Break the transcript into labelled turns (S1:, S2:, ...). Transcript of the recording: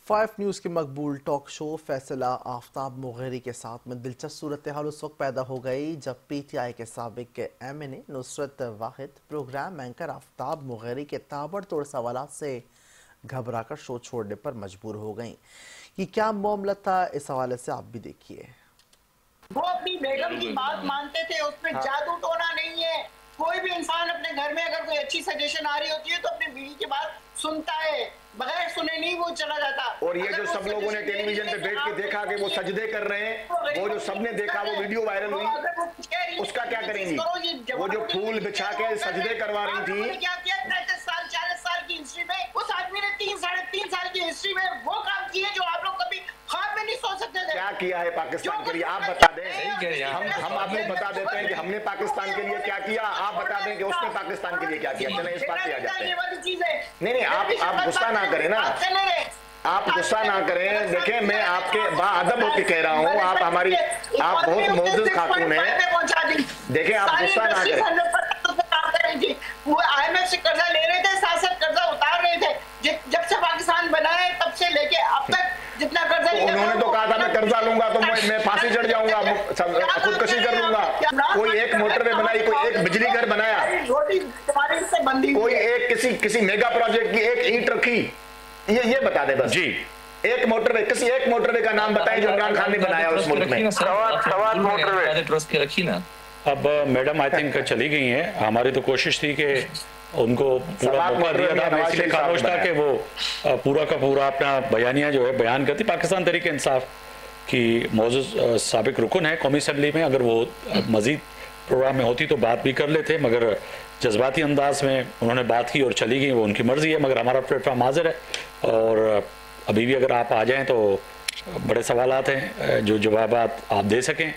S1: 5 news के मकबूल talk show फैसला Aftab Mugeri के साथ में दिलचस्प सूरत हाल उस वक्त पैदा हो गई जब पीटीआई के साबिक एमएनए नुसरत वाहिद प्रोग्राम एंकर आफ्ताब मुगेरी के ताबड़तोड़ सवालात से घबराकर शो छोड़ने पर मजबूर हो गईं। कि क्या मामला था, इस हवाले से आप भी देखिए।
S2: वो अपनी बेगम की बात मानते थे, उसमें जादू टोना नहीं है। कोई भी इंसान अपने घर में अगर कोई अच्छी सजेशन आ रही होती है तो अपनी बीवी की बात सुनता है, बगैर सुने नहीं वो चला जाता।
S3: और ये जो सब लोगों ने टेलीविजन पे बैठ के देखा कि वो सजदे कर रहे हैं, वो जो सबने देखा, वो वीडियो वायरल हुई, उसका क्या करेंगी? वो जो फूल बिछा के सजदे करवा रही थी,
S2: क्या किया 35 साल 40 साल की हिस्ट्री में उस आदमी ने 3 साढ़े 3 साल की हिस्ट्री में वो काम किए जो आप लोग कभी ख्वाब में नहीं सोच सकते थे।
S3: क्या किया है पाकिस्तान के लिए आप बता दें। हम आप लोग बता देते हैं कि हमने पाकिस्तान के लिए क्या किया, आप बता दें कि उसने पाकिस्तान के लिए क्या किया। चलें इस बात पे आ जाते हैं। नहीं, आप गुस्सा ना करें ना, आप गुस्सा ना करें। देखें, मैं आपके बाअदब होकर कह रहा हूँ, आप हमारी आप बहुत मोअज़्ज़ज़ खातून हैं। देखें, आप गुस्सा ना करें।
S2: वो IMF से कर्जा ले रहे थे, साथ साथ कर्जा उतार रहे थे। जब से पाकिस्तान बना है तब से लेके अब तक जितना कर्जा लिया,
S3: उन्होंने तो कहा था मैं कर्जा लूंगा तो मैं फांसी चढ़ जाऊंगा, खुदकुशी कर लूंगा। कोई एक मोटरवे बनाई, कोई एक बिजली घर बनाया, कोई एक किसी मेगा प्रोजेक्ट की एक ईंट रखी, ये बता दे बस जी। एक मोटरवे, किसी एक मोटरवे का नाम बताएं जो इमरान खान ने बनाया उस मुल्क में। सवाल मोटरवे
S4: रखी ना।
S5: अब मैडम आई थिंक चली गई हैं। हमारी तो कोशिश थी कि उनको पूरा मौका दिया था, मैं इसलिए खामोश था कि वो पूरा का पूरा अपना बयानिया जो है बयान करती। पाकिस्तान तहरीक इंसाफ की मौजूद साबिक रुकन है कौमी असम्बली में, अगर वो मजीद प्रोग्राम में होती तो बात भी कर लेते, मगर जज्बाती अंदाज में उन्होंने बात की और चली गई, वो उनकी मर्जी है। मगर हमारा प्लेटफॉर्म हाजिर है और अभी भी अगर आप आ जाएं तो बड़े सवालात हैं जो जवाब आप दे सकें।